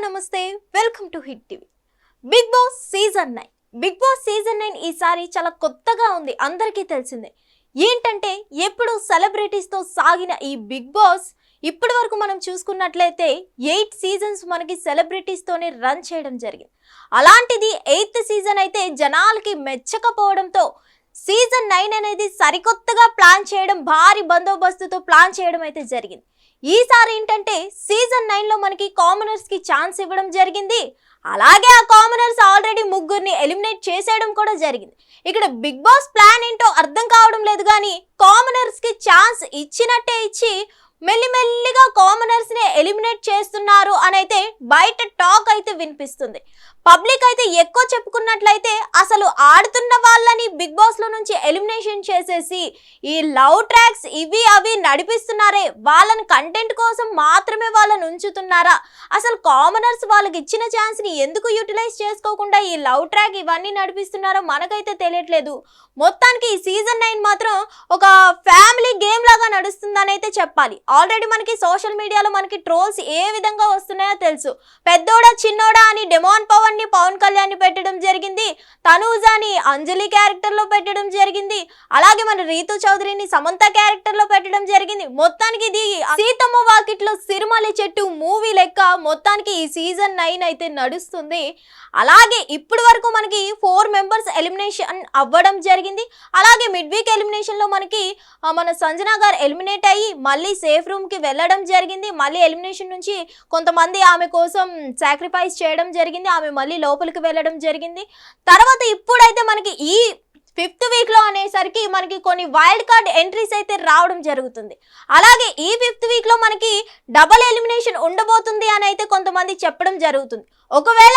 నమస్తే welcome to hit TV. Bigg Boss season 9 ఈసారి చాలా కొత్తగా ఉంది, అందరికీ తెలిసిందే. ఏంటంటే ఎప్పుడు సెలబ్రిటీస్ తో సాగిన ఈ బిగ్ బాస్ ఇప్పటి వరకు మనం చూసుకున్నట్లయితే 8 సీజన్స్ మనకి సెలబ్రిటీస్ తోనే రన్ చేయడం జరిగింది. అలాంటిది 8th సీజన్ అయితే జనాలకి మెచ్చకపోవడంతో సీజన్ 9 అనేది సరికొత్తగా ప్లాన్ చేయడం, భారీ బందోబస్తుతో ప్లాన్ చేయడం అయితే జరిగింది. ఈసారి ఏంటంటే సీజన్ 9లో మనకి కామనర్స్ కి ఛాన్స్ ఇవ్వడం జరిగింది. అలాగే ఆ కామనర్స్ ఆల్రెడీ ముగ్గురిని ఎలిమినేట్ చేసేయడం కూడా జరిగింది. ఇక్కడ బిగ్ బాస్ ప్లాన్ ఏంటో అర్థం కావడం లేదు, కానీ కామనర్స్ కి ఛాన్స్ ఇచ్చినట్టే ఇచ్చి మెల్లిమెల్లిగా కామనర్స్ ని ఎలిమినేట్ చేస్తున్నారు అని అయితే బయట టాక్ అయితే వినిపిస్తుంది. పబ్లిక్ అయితే ఎక్కువ చెప్పుకున్నట్లయితే అసలు ఆడుతున్న వాళ్ళని బిగ్ బాస్ లో నుంచి ఎలిమినేషన్ చేసేసి ఈ లవ్ ట్రాక్స్ ఇవి అవి నడిపిస్తున్నారే, వాళ్ళని కంటెంట్ కోసం మాత్రమే వాళ్ళని ఉంచుతున్నారా, అసలు కామనర్స్ వాళ్ళకి ఇచ్చిన ఛాన్స్ ని ఎందుకు యూటిలైజ్ చేసుకోకుండా ఈ లవ్ ట్రాక్ ఇవన్నీ నడిపిస్తున్నారో మనకైతే తెలియట్లేదు. మొత్తానికి ఈ సీజన్ 9 మాత్రం ఒక ఫ్యామిలీ గేమ్ లాగా నడుస్తుందని అయితే చెప్పాలి. ఆల్రెడీ మనకి సోషల్ మీడియాలో మనకి ట్రోల్స్ ఏ విధంగా వస్తున్నాయో తెలుసు. పెద్దోడా చిన్నోడా అని డెమాన్ పవన్ ని పవన్ కళ్యాణ్ ని పెట్టడం జరిగింది, తనూజాని అంజలి క్యారెక్టర్ లో పెట్టడం జరిగింది, అలాగే మన రీతు చౌదరిని సమంత క్యారెక్టర్ లో పెట్టడం జరిగింది. మొత్తానికి ఇది సీతమ్మ వాకిట్లో సిరిమల్లి చెట్టు మూవీ లెక్క మొత్తానికి ఈ సీజన్ 9 అయితే నడుస్తుంది. అలాగే ఇప్పటి వరకు మనకి 4 మెంబర్స్ ఎలిమినేషన్ అవ్వడం జరిగింది. అలాగే మిడ్ వీక్ ఎలిమినేషన్ లో మనకి మన సంజన గారు ఎలిమినేట్ అయ్యి మళ్ళీ సేఫ్ రూమ్ కి వెళ్ళడం జరిగింది. మళ్ళీ ఎలిమినేషన్ నుంచి కొంతమంది ఆమె కోసం సాక్రిఫైస్ చేయడం జరిగింది, ఆమె మళ్ళీ లోపలికి వెళ్ళడం జరిగింది. తర్వాత ఇప్పుడైతే మనకి ఈ 5th వీక్ లో అనేసరికి మనకి కొన్ని వైల్డ్ కార్డ్ ఎంట్రీస్ అయితే రావడం జరుగుతుంది. అలాగే ఈ 5th వీక్ లో మనకి డబల్ ఎలిమినేషన్ ఉండబోతుంది అని అయితే కొంతమంది చెప్పడం జరుగుతుంది. ఒకవేళ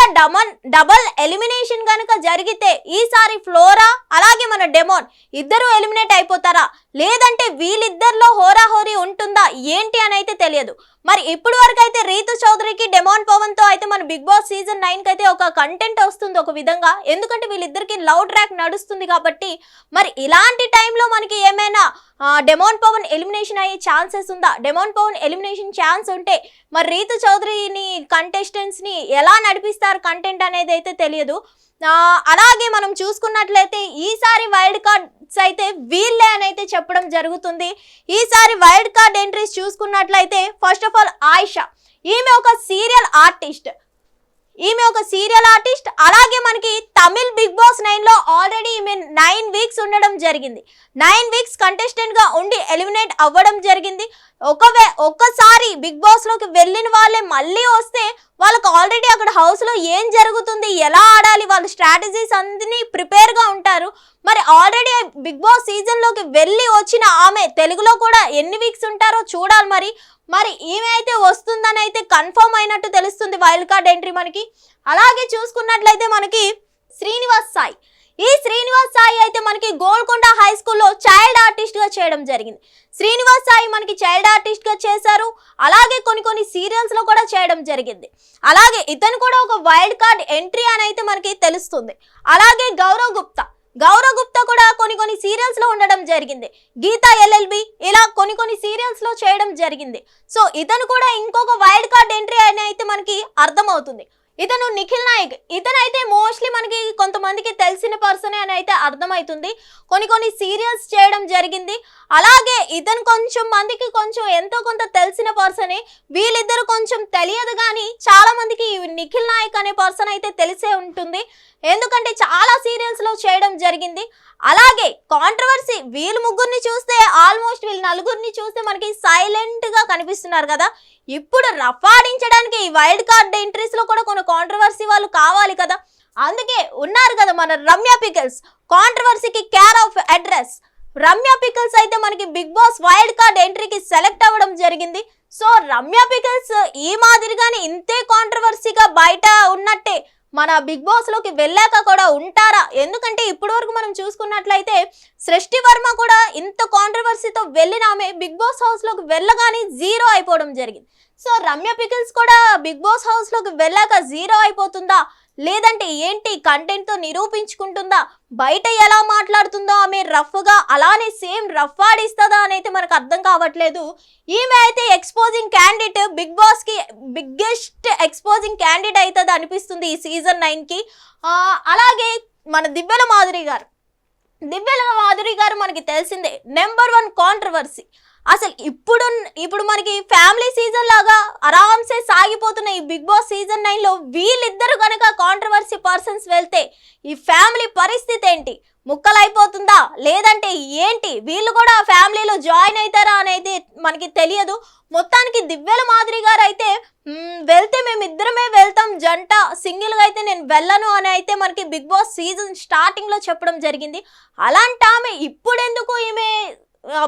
డబల్ ఎలిమినేషన్ కనుక జరిగితే ఈసారి ఫ్లోరా అలాగే మన డెమోన్ ఇద్దరు ఎలిమినేట్ అయిపోతారా, లేదంటే వీళ్ళిద్దరిలో హోరాహోరీ ఉంటుందా ఏంటి అని అయితే తెలియదు. మరి ఇప్పుడు వరకు అయితే రీతు చౌదరికి డెమాన్ పవన్ తో అయితే మన బిగ్ బాస్ సీజన్ 9 కి అయితే ఒక కంటెంట్ వస్తుంది ఒక విధంగా, ఎందుకంటే వీళ్ళిద్దరికి లవ్ ట్రాక్ నడుస్తుంది కాబట్టి. మరి ఇలాంటి టైంలో మనకి ఏమైనా డెమాన్ పవన్ ఎలిమినేషన్ అయ్యే ఛాన్సెస్ ఉందా? డెమాన్ పవన్ ఎలిమినేషన్ ఛాన్స్ ఉంటే మరి రీతు చౌదరిని కంటెస్టెంట్స్ ని ఎలా నడిపిస్తారు కంటెంట్ అనేది అయితే తెలియదు. అలాగే మనం చూసుకున్నట్లయితే ఈసారి వైల్డ్ కార్డ్స్ అయితే వీళ్ళే అని అయితే చెప్పడం జరుగుతుంది. ఈసారి వైల్డ్ కార్డ్ ఎంట్రీస్ చూసుకున్నట్లయితే ఫస్ట్ ఆఫ్ ఆల్ ఆయిషా, ఈమె ఒక సీరియల్ ఆర్టిస్ట్. అలాగే మనకి తమిళ్ బిగ్ బాస్ 9 లో ఆల్రెడీ ఈమె 9 వీక్స్ ఉండడం జరిగింది. 9 వీక్స్ కంటెస్టెంట్ గా ఉండి ఎలిమినేట్ అవ్వడం జరిగింది. ఒక్కసారి బిగ్ బాస్ లోకి వెళ్ళిన వాళ్ళే మళ్ళీ వస్తే వాళ్ళకి ఆల్రెడీ అక్కడ హౌస్ లో ఏం జరుగుతుంది, ఎలా ఆడాలి, వాళ్ళ స్ట్రాటజీస్ అన్ని ప్రిపేర్ గా ఉంటారు. మరి ఆల్రెడీ బిగ్ బాస్ సీజన్ లోకి వెళ్ళి వచ్చిన ఆమె తెలుగులో కూడా ఎన్ని వీక్స్ ఉంటారో చూడాలి. మరి ఈమె అయితే వస్తుందని అయితే కన్ఫర్మ్ అయినట్టు తెలుస్తుంది వైల్డ్ కార్డ్ ఎంట్రీ మనకి. అలాగే చూసుకున్నట్లయితే మనకి శ్రీనివాస్ సాయి అయితే మనకి గోల్కొండ హై స్కూల్లో చైల్డ్ ఆర్టిస్ట్ గా చేయడం జరిగింది. శ్రీనివాస్ సాయి మనకి చైల్డ్ ఆర్టిస్ట్ గా చేశారు. అలాగే కొన్ని సీరియల్స్ లో కూడా చేయడం జరిగింది. అలాగే ఇతను కూడా ఒక వైల్డ్ కార్డ్ ఎంట్రీ అని అయితే మనకి తెలుస్తుంది. అలాగే గౌరవ్ గుప్తా కూడా కొన్ని సీరియల్స్ లో ఉండడం జరిగింది. గీతా ఎల్ఎల్బి ఇలా కొన్ని సీరియల్స్ లో చేయడం జరిగింది. సో ఇతను కూడా ఇంకొక వైల్డ్ కార్డ్ ఎంట్రీ అని అయితే మనకి అర్థమవుతుంది. ఇతను నిఖిల్ నాయక్, ఇతనైతే మోస్ట్లీ మనకి కొంతమందికి తెలిసిన పర్సనే అని అయితే అర్థమవుతుంది. కొన్ని సీరియల్స్ చేయడం జరిగింది. అలాగే ఇతను కొంచెం మందికి కొంచెం ఎంతో కొంత తెలిసిన పర్సనే, వీళ్ళిద్దరు కొంచెం తెలియదు కానీ చాలా మందికి నిఖిల్ నాయక్ అనే పర్సన్ అయితే తెలిసే ఉంటుంది, ఎందుకంటే చాలా సీరియల్స్ లో చేయడం జరిగింది. అలాగే కాంట్రవర్సీ వీళ్ళు ముగ్గురిని చూస్తే ఆల్మోస్ట్ వీళ్ళు నలుగురిని చూస్తే మనకి సైలెంట్ గా కనిపిస్తున్నారు కదా. ఇప్పుడు రఫాడించడానికి ఈ వైల్డ్ కార్డ్ ఎంట్రీస్ లో కూడా కొన్ని కాంట్రవర్సీ వాళ్ళు కావాలి కదా, అందుకే ఉన్నారు కదా మన రమ్య పికల్స్, కాంట్రవర్సీకి care of address. Ramya pickles అయితే మనకి బిగ్ బాస్ వైల్డ్ కార్డ్ ఎంట్రీకి సెలెక్ట్ అవ్వడం జరిగింది. సో రమ్య పికల్స్ ఈ మాదిరిగానే ఇంతే కాంట్రవర్సీగా బయట ఉన్నట్టే మన బిగ్ బాస్ లోకి వెళ్ళాక కూడా ఉంటారా? ఎందుకంటే ఇప్పటి వరకు మనం చూసుకున్నట్లయితే సృష్టి వర్మ కూడా ఇంత కాంట్రవర్సీతో వెళ్ళిన ఆమె బిగ్ బాస్ హౌస్ లోకి వెళ్ళగానే 0 అయిపోవడం జరిగింది. సో రమ్య పికిల్స్ కూడా బిగ్ బాస్ హౌస్ లోకి వెళ్ళాక 0 అయిపోతుందా, లేదంటే ఏంటి కంటెంట్ తో నిరూపించుకుంటుందా, బయట ఎలా మాట్లాడుతుందో ఆమె రఫ్ గా అలానే సేమ్ రఫ్ ఆడిస్తుందా అని అయితే మనకు అర్థం కావట్లేదు. ఈమె అయితే ఎక్స్పోజింగ్ క్యాండిడేట్, బిగ్ బాస్ కి బిగ్గెస్ట్ ఎక్స్పోజింగ్ క్యాండిడేట్ అవుతుంది అనిపిస్తుంది ఈ సీజన్ 9 కి. అలాగే మన దివ్యల మాధురి గారు మనకి తెలిసిందే నెంబర్ 1 కాంట్రవర్సీ. అసలు ఇప్పుడు మనకి ఫ్యామిలీ సీజన్ లాగా ఆరామ్సే సాగిపోతున్న ఈ బిగ్ బాస్ సీజన్ 9లో వీళ్ళిద్దరు కనుక కాంట్రవర్సీ పర్సన్స్ వెళ్తే ఈ ఫ్యామిలీ పరిస్థితి ఏంటి, ముక్కలైపోతుందా లేదంటే ఏంటి, వీళ్ళు కూడా ఆ ఫ్యామిలీలో జాయిన్ అవుతారా అనేది మనకి తెలియదు. మొత్తానికి దివ్యల మాధురి గారు అయితే వెళ్తే మేమిద్దరమే వెళ్తాం జంట, సింగిల్గా అయితే నేను వెళ్ళను అని అయితే మనకి బిగ్ బాస్ సీజన్ స్టార్టింగ్లో చెప్పడం జరిగింది. అలాంటి ఆమె ఇప్పుడెందుకు ఈమె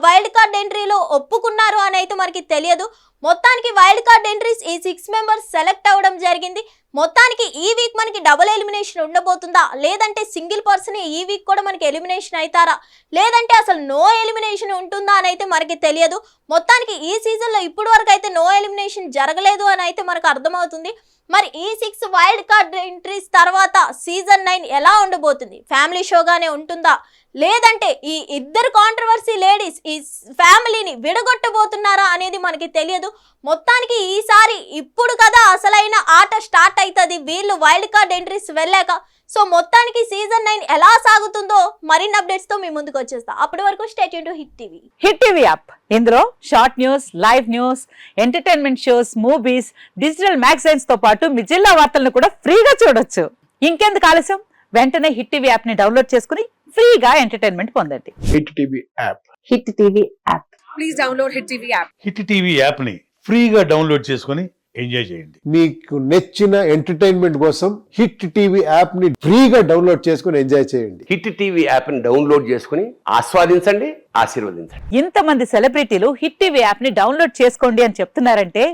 వైల్డ్ కార్డ్ ఎంట్రీలో ఒప్పుకున్నారు అని అయితే మనకి తెలియదు. మొత్తానికి వైల్డ్ కార్డ్ ఎంట్రీస్ ఈ 6 మెంబర్స్ సెలెక్ట్ అవ్వడం జరిగింది. మొత్తానికి ఈ వీక్ మనకి డబుల్ ఎలిమినేషన్ ఉండబోతుందా లేదంటే సింగిల్ పర్సన్ ఈ వీక్ కూడా మనకి ఎలిమినేషన్ అవుతారా లేదంటే అసలు నో ఎలిమినేషన్ ఉంటుందా అని అయితే మనకి తెలియదు. మొత్తానికి ఈ సీజన్లో ఇప్పటి వరకు అయితే నో ఎలిమినేషన్ జరగలేదు అని అయితే మనకు అర్థమవుతుంది. మరి ఈ 6 వైల్డ్ కార్డ్ ఎంట్రీస్ తర్వాత సీజన్ 9 ఎలా ఉండబోతుంది, ఫ్యామిలీ షోగానే ఉంటుందా లేదంటే ఈ ఇద్దరు కాంట్రవర్సీ లేడీస్ ఈ ఫ్యామిలీని విడగొట్టబోతున్నారా అనేది మనకి తెలియదు. మొత్తానికి ఈసారి ఇప్పుడు కదా అసలైన ఆట స్టార్ట్ అవుతుంది వీళ్ళు వైల్డ్ కార్డ్ ఎంట్రీస్ వెళ్ళాక. సో మొత్తానికి సీజన్ 9 ఎలా సాగుతుందో మరిన్ని అప్డేట్స్ తో మీ ముందుకు వచ్చేస్తా. అప్పటి వరకు stay tune to hit TV app. ఇందులో short news, live news, entertainment shows, movies, digital magazines తో పాటు మీ జిల్లా వార్తలను కూడా ఫ్రీగా చూడొచ్చు. ఇంకెందుకు ఆలస్యం, వెంటనే హిట్ టీవీ యాప్ ని డౌన్లోడ్ చేసుకుని ఫ్రీగా ఎంటర్టైన్మెంట్ పొందండి. Hit TV app. Hit TV app. Please download hit TV app. Hit TV app ని ఫ్రీగా డౌన్లోడ్ చేసుకొని ఎంజాయ్ చేయండి. మీకు నచ్చిన ఎంటర్టైన్మెంట్ కోసం హిట్ టీవీ యాప్ ని ఫ్రీగా డౌన్లోడ్ చేసుకొని ఎంజాయ్ చేయండి. హిట్ టీవీ యాప్ ని డౌన్లోడ్ చేసుకుని ఆస్వాదించండి, ఆశీర్వదించండి. ఇంతమంది సెలబ్రిటీలు హిట్ టీవీ యాప్ ని డౌన్లోడ్ చేసుకోండి అని చెప్తున్నారంటే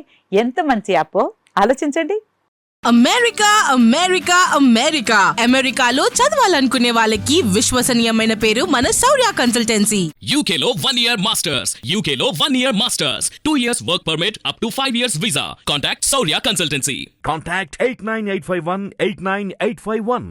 ఎంత మంచి యాప్ ఆలోచించండి. అమెరికాలో చదవాలనుకునే వాళ్ళకి విశ్వసనీయమైన పేరు మన శౌర్య కన్సల్టెన్సీ. UK లో 1 year masters. UK లో 1 year masters. 2 years work permit up to 5 years visa. Contact Saurya Consultancy. Contact 89851 89851.